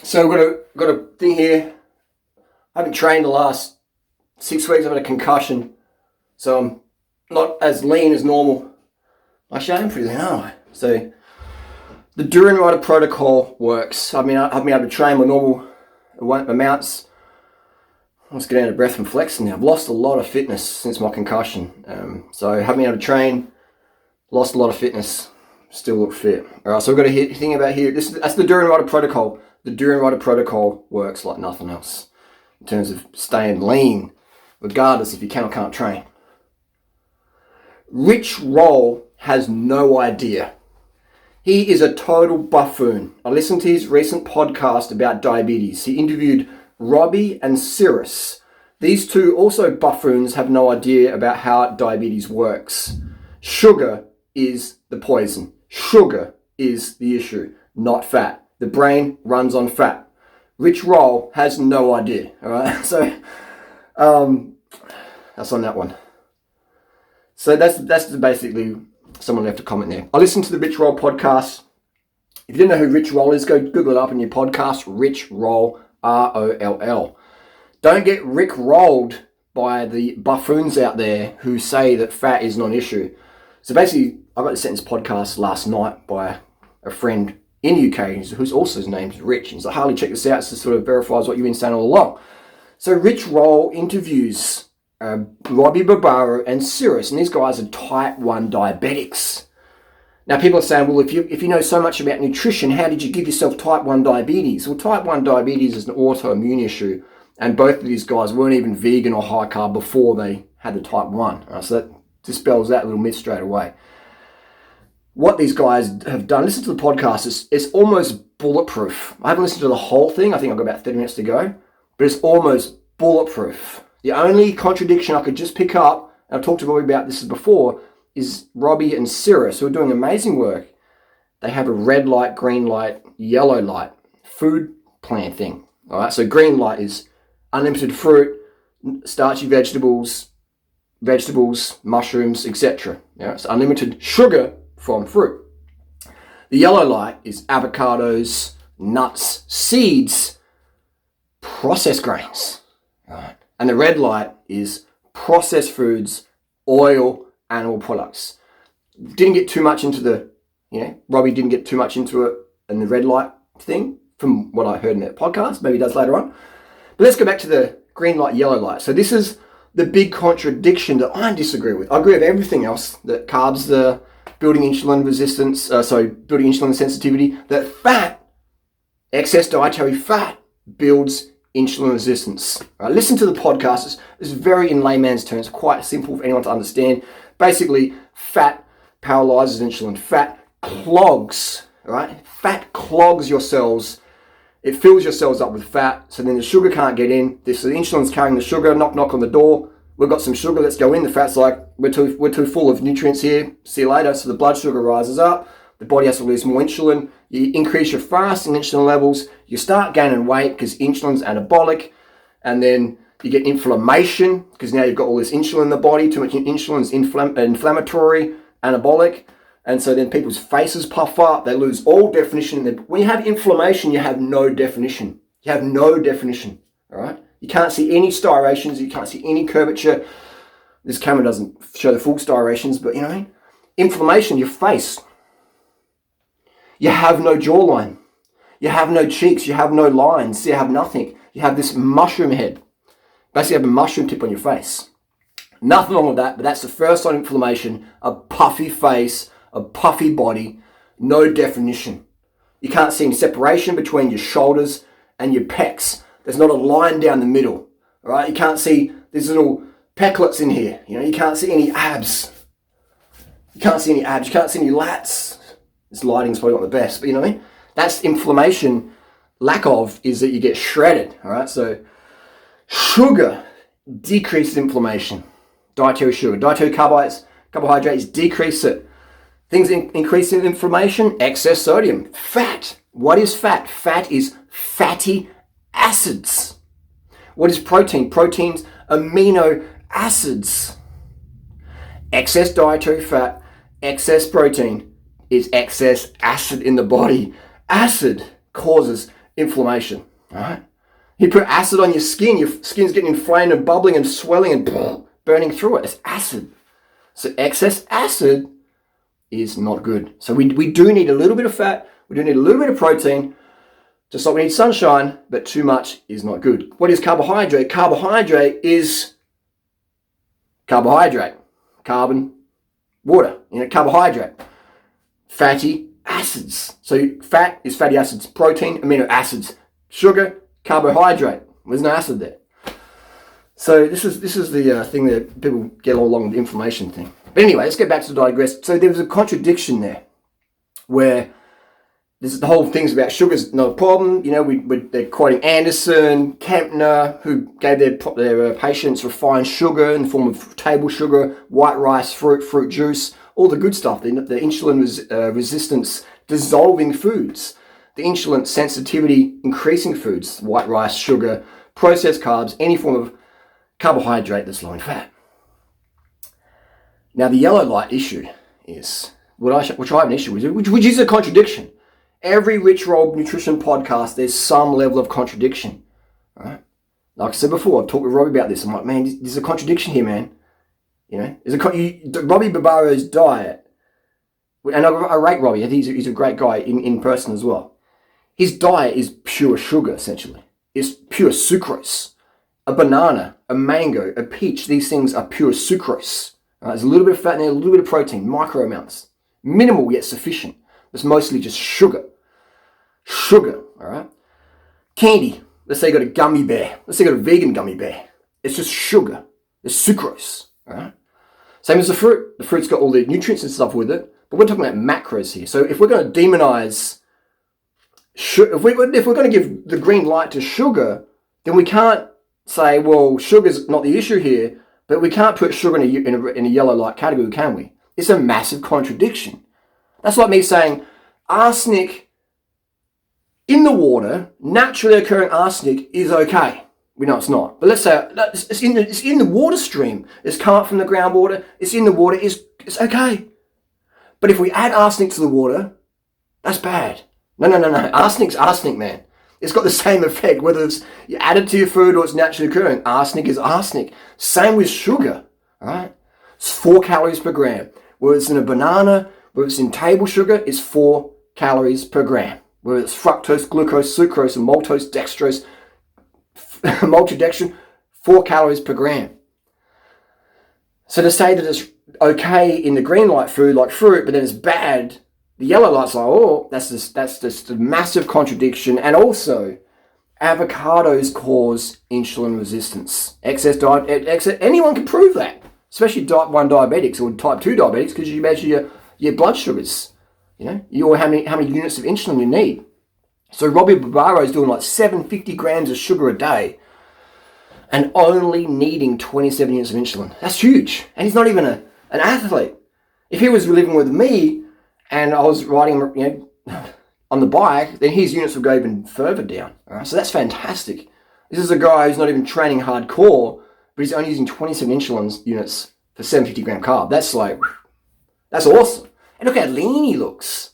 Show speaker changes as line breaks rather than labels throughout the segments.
So got a thing here. I haven't trained the last 6 weeks. I've had a concussion, so I'm not as lean as normal. Actually, I am pretty lean, aren't I? So the durianrider protocol works. I've been able to train my normal amounts. I'm just getting out of breath from flexing now. I've lost a lot of fitness since my concussion. So I haven't been able to train, lost a lot of fitness, still look fit. All right, so we've got a thing about here. That's the durianrider protocol. The durianrider protocol works like nothing else in terms of staying lean, regardless if you can or can't train. Rich Roll has no idea. He is a total buffoon. I listened to his recent podcast about diabetes. He interviewed Robbie and Cirrus. These two also buffoons have no idea about how diabetes works. Sugar is the poison. Sugar is the issue, not fat. The brain runs on fat. Rich Roll has no idea. All right, so that's on that one. So that's basically someone left a comment there. I listened to the Rich Roll podcast. If you didn't know who Rich Roll is, go Google it up in your podcast. Rich Roll, R-O-L-L. Don't get Rick rolled by the buffoons out there who say that fat is not an issue. So basically, I got sent this podcast last night by a friend in the UK who's also, his name's Rich. He's like, Harley, check this out. This sort of verifies what you've been saying all along. So Rich Roll interviews Robbie Barbaro and Cirrus, and these guys are type 1 diabetics. Now people are saying, well, if you know so much about nutrition, how did you give yourself type 1 diabetes? Well, type 1 diabetes is an autoimmune issue, and both of these guys weren't even vegan or high carb before they had the type 1. Right, so that dispels that little myth straight away. What these guys have done, listen to the podcast, it's almost bulletproof. I haven't listened to the whole thing. I think I've got about 30 minutes to go, but it's almost bulletproof. The only contradiction I could just pick up, and I've talked to Robbie about this before, is Robbie and Cirrus, who are doing amazing work. They have a red light, green light, yellow light food plan thing. All right, so green light is unlimited fruit, starchy vegetables, mushrooms, etc. Yeah, it's unlimited sugar from fruit. The yellow light is avocados, nuts, seeds, processed grains. All right. And the red light is processed foods, oil, animal products. Didn't get too much into Robbie didn't get too much into it in the red light thing from what I heard in that podcast. Maybe he does later on. But let's go back to the green light, yellow light. So this is the big contradiction that I disagree with. I agree with everything else, that carbs are building insulin resistance, building insulin sensitivity, that fat, excess dietary fat, builds insulin resistance. Right, listen to the podcast. It's very, in layman's terms, quite simple for anyone to understand. Basically, fat paralyzes insulin. Fat clogs, right? Fat clogs your cells. It fills your cells up with fat, so then the sugar can't get in. So the insulin's carrying the sugar. Knock, knock on the door. We've got some sugar. Let's go in. The fat's like, we're too full of nutrients here. See you later. So the blood sugar rises up. The body has to release more insulin. You increase your fasting insulin levels. You start gaining weight because insulin's anabolic. And then you get inflammation because now you've got all this insulin in the body. Too much insulin is inflammatory, anabolic. And so then people's faces puff up. They lose all definition. When you have inflammation, you have no definition. You have no definition. All right? You can't see any striations. You can't see any curvature. This camera doesn't show the full striations, but you know what I mean? Inflammation, your face. You have no jawline. You have no cheeks. You have no lines. You have nothing. You have this mushroom head. Basically, you have a mushroom tip on your face. Nothing wrong with that, but that's the first sign of inflammation. A puffy face, a puffy body, no definition. You can't see any separation between your shoulders and your pecs. There's not a line down the middle. All right, you can't see these little pecklets in here. You know, you can't see any abs. You can't see any abs. You can't see any lats. This lighting's probably not the best, but you know what I mean? That's inflammation. Lack of is that you get shredded. All right, so sugar decreases inflammation. Dietary sugar, dietary carbohydrates decrease it. Things increase in inflammation, excess sodium. Fat. What is fat? Fat is fatty acids. What is protein? Protein's amino acids. Excess dietary fat, excess protein is excess acid in the body. Acid causes inflammation, all right? You put acid on your skin's getting inflamed and bubbling and swelling and burning through it. It's acid. So excess acid is not good. So we do need a little bit of fat. We do need a little bit of protein. Just like we need sunshine, but too much is not good. What is carbohydrate? Carbohydrate is carbohydrate. Carbon, water, carbohydrate. Fatty acids. So fat is fatty acids. Protein, amino acids. Sugar, carbohydrate. There's no acid there. So this is the thing that people get all along, the inflammation thing. But anyway, let's get back to the digress. So there was a contradiction there where the whole thing's about sugar's not a problem. They're quoting Anderson, Kempner, who gave their patients refined sugar in the form of table sugar, white rice, fruit juice, all the good stuff. The insulin resistance dissolving foods, the insulin sensitivity increasing foods, white rice, sugar, processed carbs, any form of carbohydrate that's low in fat. Now the yellow light issue is which I have an issue with, which is a contradiction. Every Rich Roll Nutrition podcast, there's some level of contradiction. Right? Like I said before, I've talked with Robbie about this. I'm like, man, there's a contradiction here, man. Robbie Barbaro's diet, and I rate Robbie. I think he's a great guy in person as well. His diet is pure sugar, essentially. It's pure sucrose. A banana, a mango, a peach, these things are pure sucrose. There's a little bit of fat in there, a little bit of protein, micro amounts. Minimal yet sufficient. It's mostly just sugar. Sugar, all right? Candy. Let's say you got a gummy bear. Let's say you got a vegan gummy bear. It's just sugar. It's sucrose, all right? Same as the fruit. The fruit's got all the nutrients and stuff with it, but we're talking about macros here. So if we're going to demonize sugar, if we're going to give the green light to sugar, then we can't say, well, sugar's not the issue here, but we can't put sugar in a yellow light category, can we? It's a massive contradiction. That's like me saying arsenic in the water, naturally occurring arsenic is okay. We know it's not. But let's say it's in the water stream. It's come up from the groundwater. It's in the water. It's okay. But if we add arsenic to the water, that's bad. No. Arsenic's arsenic, man. It's got the same effect, whether it's you add it to your food or it's naturally occurring. Arsenic is arsenic. Same with sugar, right? It's 4 calories per gram. Whether it's in a banana, whether it's in table sugar, it's 4 calories per gram. Whether it's fructose, glucose, sucrose, and maltose, dextrose, maltodextrin, 4 calories per gram. So to say that it's okay in the green light food like fruit, but then it's bad, the yellow light's like, oh, that's just a massive contradiction. And also, avocados cause insulin resistance. Anyone can prove that, especially type 1 diabetics or type 2 diabetics, because you measure your blood sugars, or how many units of insulin you need. So Robbie Barbaro is doing like 750 grams of sugar a day and only needing 27 units of insulin. That's huge. And he's not even an athlete. If he was living with me and I was riding on the bike, then his units would go even further down. Right? So that's fantastic. This is a guy who's not even training hardcore, but he's only using 27 insulin units for 750 gram carb. That's awesome. And look how lean he looks.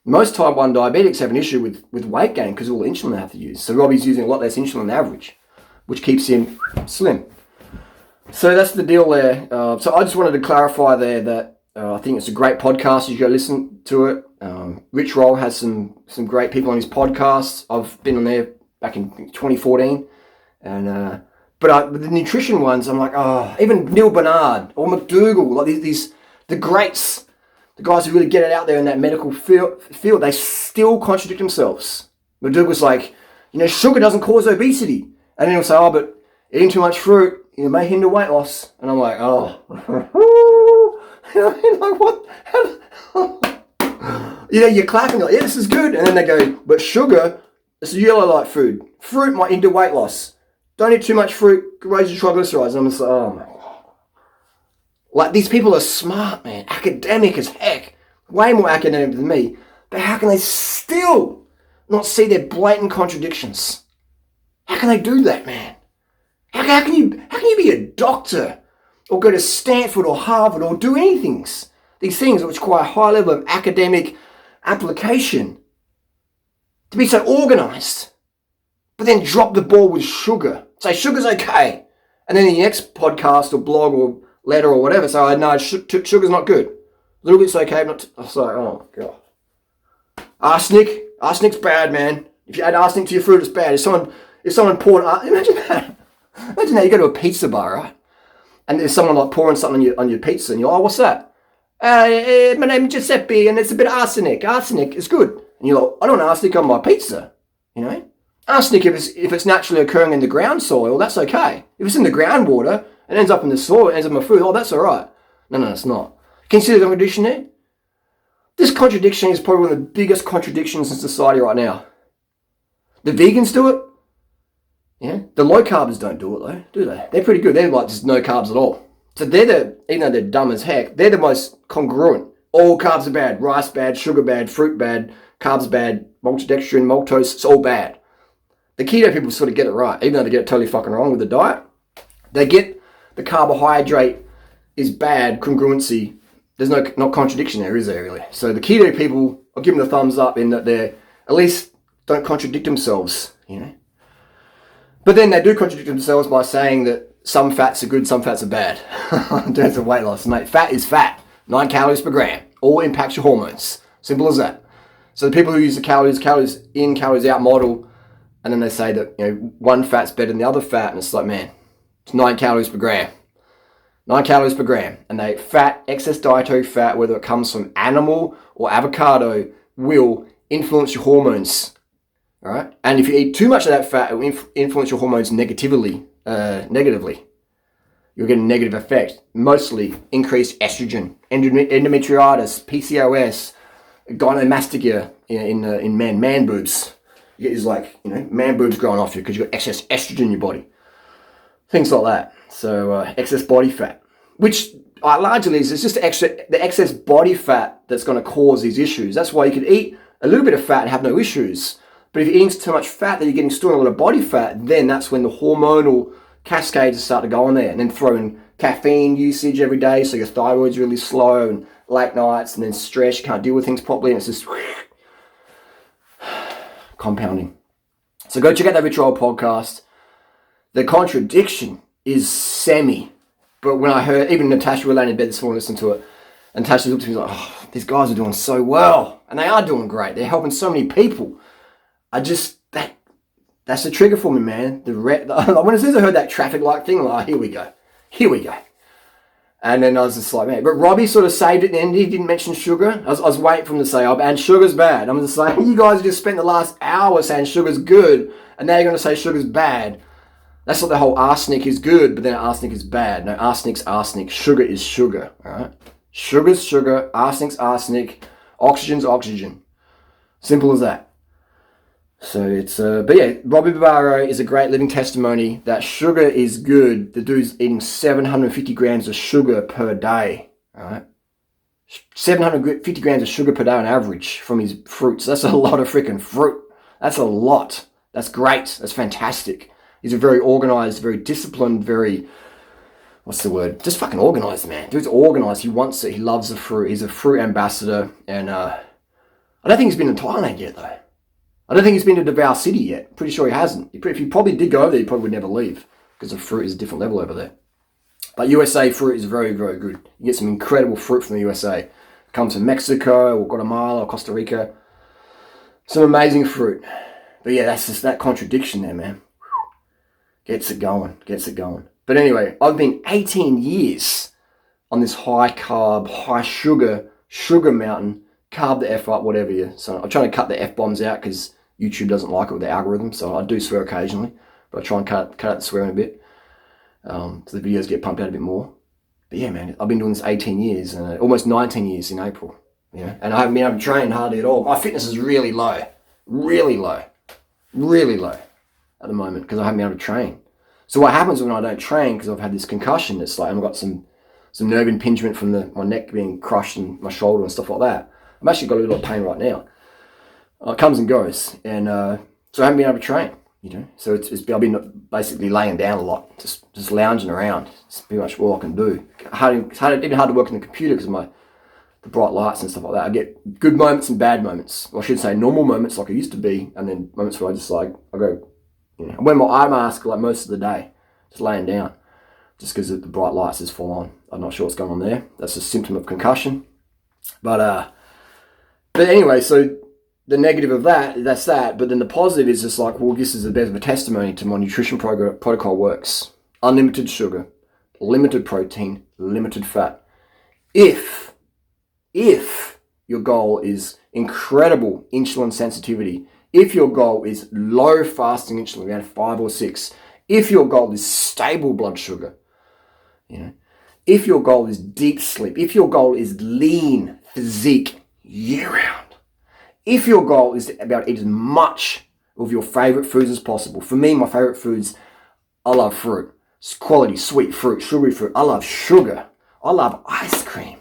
Most type 1 diabetics have an issue with weight gain because of all the insulin they have to use. So Robbie's using a lot less insulin than average, which keeps him slim. So that's the deal there. So I just wanted to clarify there that I think it's a great podcast. You should go listen to it. Rich Roll has some great people on his podcast. I've been on there back in 2014. And but the nutrition ones, I'm like, even Neil Bernard or McDougall, like the greats, the guys who really get it out there in that medical field, they still contradict themselves. McDougall's like, sugar doesn't cause obesity. And then he'll say, but eating too much fruit, may hinder weight loss. And I'm like, like what? You're clapping like, yeah, this is good. And then they go, but sugar, it's a yellow light food. Fruit might hinder weight loss. Don't eat too much fruit, raise your triglycerides. And I'm just like, oh my God. Like, these people are smart, man. Academic as heck. Way more academic than me. But how can they still not see their blatant contradictions? How can they do that, man? How can you be a doctor or go to Stanford or Harvard or do anything? These things which require a high level of academic application. to be so organised, but then drop the ball with sugar. Say sugar's okay. And then in the next podcast or blog or letter or whatever, say, no, sugar's not good. A little bit's okay, but not... I was like, oh, God. Arsenic's bad, man. If you add arsenic to your fruit, it's bad. If someone poured... Imagine that. Imagine that. You go to a pizza bar, right? And there's someone like pouring something on your pizza, and you're, oh, what's that? My name's Giuseppe, and it's a bit of arsenic. Arsenic is good. And you're like, I don't want arsenic on my pizza. You know? Arsenic, if it's naturally occurring in the ground soil, that's okay. If it's in the groundwater, it ends up in the soil, it ends up in my food, oh, that's all right. No, it's not. Can you see the contradiction there? This contradiction is probably one of the biggest contradictions in society right now. The vegans do it. Yeah. The low carbers don't do it though, do they? They're pretty good. They're like just no carbs at all. So even though they're dumb as heck, they're the most congruent. All carbs are bad. Rice bad, sugar bad, fruit bad, carbs bad, maltodextrin, maltose, it's all bad. The keto people sort of get it right, even though they get it totally fucking wrong with the diet. They get the carbohydrate is bad, congruency. There's no contradiction there, is there really? So the keto people, I'll give them the thumbs up in that they're, at least don't contradict themselves, you know. But then they do contradict themselves by saying that some fats are good, some fats are bad. In terms of weight loss, mate, fat is fat. 9 calories per gram. All impacts your hormones. Simple as that. So the people who use the calories in, calories out model, and then they say that, you know, one fat's better than the other fat, and it's like, man, it's 9 calories per gram. 9 calories per gram. And excess dietary fat, whether it comes from animal or avocado, will influence your hormones. All right? And if you eat too much of that fat, it will influence your hormones negatively. You'll get a negative effect. Mostly increased estrogen, endometriosis, PCOS, gynecomastia in men, man boobs. You get these like, you know, man boobs growing off you because you've got excess estrogen in your body. Things like that. So excess body fat, which largely is just the excess body fat that's going to cause these issues. That's why you could eat a little bit of fat and have no issues. But if you're eating too much fat that you're getting stored in a lot of body fat, then that's when the hormonal cascades start to go on there. And then throw in caffeine usage every day, so your thyroid's really slow, and late nights, and then stress, you can't deal with things properly, and it's just compounding. So go check out that Vitriol podcast. The contradiction is semi. But when I heard, even Natasha, we lay in bed this morning, listened to it, and Natasha looked at me like, oh, these guys are doing so well. And they are doing great. They're helping so many people. That's the trigger for me, man. When as soon as I heard that traffic light thing, I'm like, here we go. And then I was just like, man. But Robbie sort of saved it at the end. He didn't mention sugar. I was waiting for him to say, oh, and sugar's bad. I'm just like, you guys just spent the last hour saying sugar's good, and now you're going to say sugar's bad. That's what the whole arsenic is good, but then arsenic is bad. No, arsenic's arsenic. Sugar is sugar, all right? Sugar's sugar. Arsenic's arsenic. Oxygen's oxygen. Simple as that. So it's, but yeah, Robbie Barbaro is a great living testimony that sugar is good. The dude's eating 750 grams of sugar per day, all right? 750 grams of sugar per day on average from his fruits. That's a lot of freaking fruit. That's a lot. That's great. That's fantastic. He's a very organized, very disciplined, very, what's the word? Just fucking organized, man. Dude's organized. He wants it. He loves the fruit. He's a fruit ambassador. And I don't think he's been in Thailand yet, though. I don't think he's been to Davao City yet. Pretty sure he hasn't. If he probably did go over there, he probably would never leave because the fruit is a different level over there. But USA fruit is very, very good. You get some incredible fruit from the USA. It comes from Mexico or Guatemala or Costa Rica. Some amazing fruit. But yeah, that's just that contradiction there, man. Gets it going. But anyway, I've been 18 years on this high carb, high sugar mountain. Carb the F up, whatever you. So I'm trying to cut the F-bombs out because YouTube doesn't like it with the algorithm. So I do swear occasionally, but I try and cut out the swearing a bit. So the videos get pumped out a bit more. But yeah, man, I've been doing this 18 years, and almost 19 years in April. Yeah, and I haven't been able to train hardly at all. My fitness is really low at the moment because I haven't been able to train. So what happens when I don't train, because I've had this concussion, it's like I've got some nerve impingement from my neck being crushed and my shoulder and stuff like that. I've actually got a little pain right now. It comes and goes, and so I haven't been able to train, you know. So I've been basically laying down a lot, just lounging around. It's pretty much all I can do. It's even hard to work on the computer because the the bright lights and stuff like that. I get good moments and bad moments. Or I should say normal moments like I used to be, and then moments where I just like, I go, you know, I wear my eye mask like most of the day, just laying down, just because the bright lights is full on. I'm not sure what's going on there. That's a symptom of concussion. But anyway, so the negative of that's that. But then the positive is just like, well, this is a bit of a testimony to my nutrition protocol works. Unlimited sugar, limited protein, limited fat. If your goal is incredible insulin sensitivity, if your goal is low fasting insulin, around 5 or 6, if your goal is stable blood sugar, you know, if your goal is deep sleep, if your goal is lean physique year round, if your goal is to about eat as much of your favorite foods as possible. For me, my favorite foods, I love fruit. It's quality sweet fruit, sugary fruit. I love sugar. I love ice cream.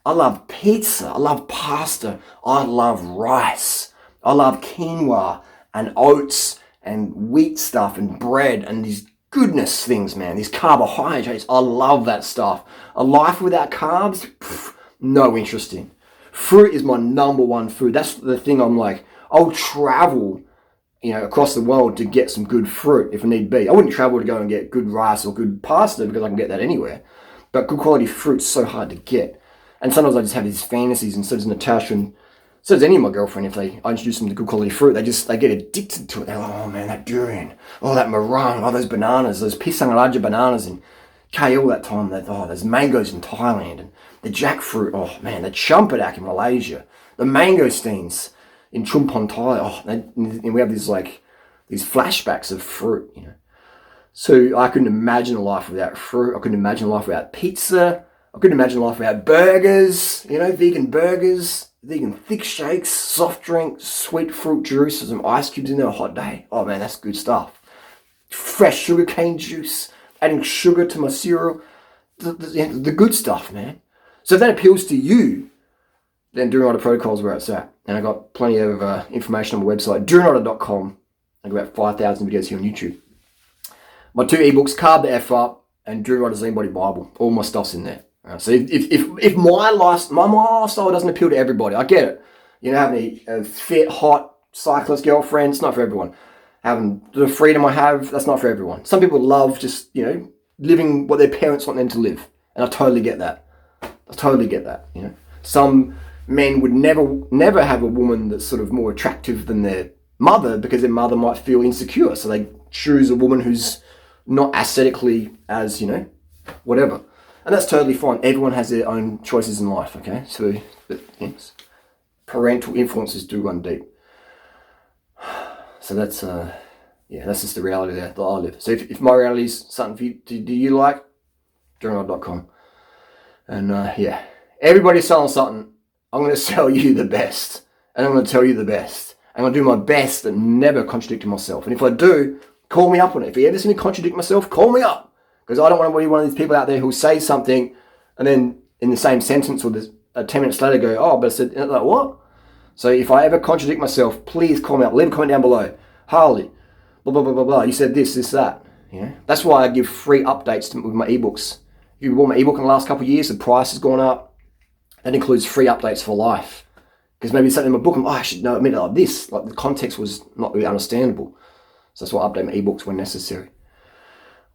I love pizza. I love pasta. I love rice. I love quinoa and oats and wheat stuff and bread and these goodness things, man. These carbohydrates. I love that stuff. A life without carbs, no interest in. Fruit is my number one food. That's the thing. I'm like, I'll travel, you know, across the world to get some good fruit if need be. I wouldn't travel to go and get good rice or good pasta because I can get that anywhere. But good quality fruit's so hard to get. And sometimes I just have these fantasies, and so does Natasha, and so does any of my girlfriend. If I introduce them to good quality fruit, they get addicted to it. They're like, oh man, that durian, oh that meringue, oh those bananas, those pisang raja bananas in KL that time, those mangoes in Thailand, and the jackfruit, oh man, the champidak in Malaysia, the mangosteens in Chumpon, Thai, and we have these flashbacks of fruit, you know. So I couldn't imagine a life without fruit. I couldn't imagine a life without pizza. I couldn't imagine a life without burgers, you know, vegan burgers, vegan thick shakes, soft drinks, sweet fruit juice, some ice cubes in there on a hot day. Oh man, that's good stuff. Fresh sugarcane juice, adding sugar to my cereal, the good stuff, man. So if that appeals to you, then Durianrider Protocol is where it's at. And I got plenty of information on my website, durianrider.com. I got about 5,000 videos here on YouTube. My 2 ebooks, Carb the F Up and Durianrider's Lean Body Bible. All my stuff's in there. So if my lifestyle doesn't appeal to everybody, I get it. You know, having a fit, hot cyclist girlfriend, it's not for everyone. Having the freedom I have, that's not for everyone. Some people love just, you know, living what their parents want them to live. And I totally get that. You know, some men would never have a woman that's sort of more attractive than their mother because their mother might feel insecure. So they choose a woman who's not aesthetically as, you know, whatever. And that's totally fine. Everyone has their own choices in life, okay? So, yes, parental influences do run deep. So that's just the reality that I live. So if my reality is something do you like, durianrider.com. And everybody's selling something. I'm going to sell you the best. And I'm going to tell you the best. I'm going to do my best and never contradict myself. And if I do, call me up on it. If you ever see me contradict myself, call me up. Because I don't want to be one of these people out there who say something and then in the same sentence or 10 minutes later go, oh, but I said, like, what? So if I ever contradict myself, please call me up. Leave a comment down below. Harley, blah, blah, blah, blah, blah. You said this, that. Yeah. That's why I give free updates with my ebooks. If you bought my ebook in the last couple of years, the price has gone up. That includes free updates for life. Because maybe something in my book, I should know, admit it like this. Like the context was not really understandable. So that's why I update my ebooks when necessary.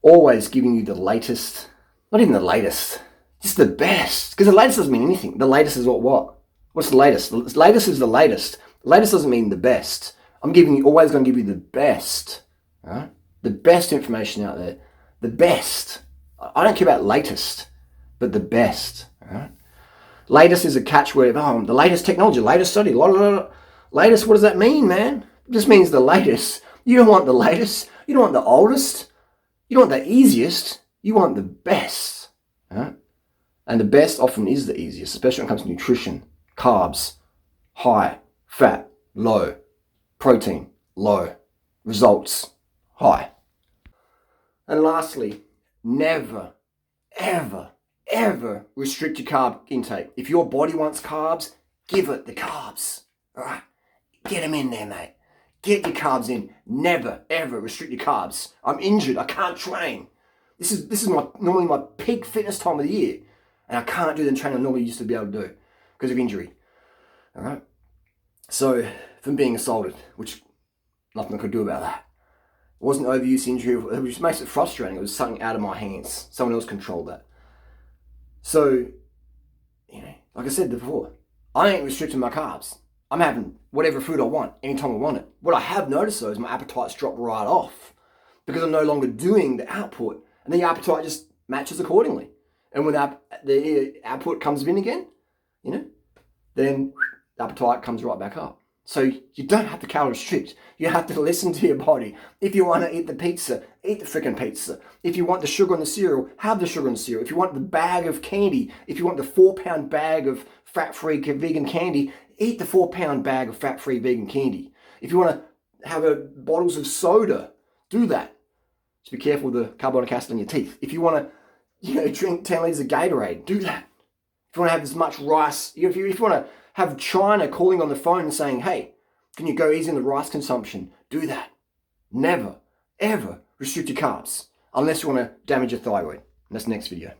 Always giving you the latest, not even the latest, just the best. Because the latest doesn't mean anything. The latest is what? What's the latest? The latest is the latest. The latest doesn't mean the best. I'm always going to give you the best. Right? The best information out there. The best. I don't care about latest, but the best. Right? Latest is a catchword. Oh, the latest technology, latest study. Latest, what does that mean, man? It just means the latest. You don't want the latest. You don't want the oldest. You don't want the easiest. You want the best. Right? And the best often is the easiest, especially when it comes to nutrition. Carbs, high. Fat, low. Protein, low. Results, high. And lastly, never, ever, ever restrict your carb intake. If your body wants carbs, give it the carbs. All right? Get them in there, mate. Get your carbs in. Never, ever restrict your carbs. I'm injured. I can't train. This is normally my peak fitness time of the year. And I can't do the training I normally used to be able to do. because of injury. All right. So from being assaulted, which nothing I could do about that. It wasn't overuse injury, which makes it frustrating. It was something out of my hands. Someone else controlled that. So, like I said before, I ain't restricting my carbs. I'm having whatever food I want, anytime I want it. What I have noticed though is my appetite's dropped right off because I'm no longer doing the output, and the appetite just matches accordingly. And when the output comes in again, then the appetite comes right back up. So you don't have to calorie restrict. You have to listen to your body. If you want to eat the pizza, eat the freaking pizza. If you want the sugar on the cereal, have the sugar on the cereal. If you want the bag of candy, if you want the 4-pound bag of fat-free vegan candy, eat the 4-pound bag of fat-free vegan candy. If you want to have bottles of soda, do that. Just be careful with the carbonic acid on your teeth. If you want to drink 10 litres of Gatorade, do that. If you want to have as much rice, if you want to have China calling on the phone and saying, hey, can you go easy on the rice consumption? Do that. Never, ever restrict your carbs unless you want to damage your thyroid. And that's the next video.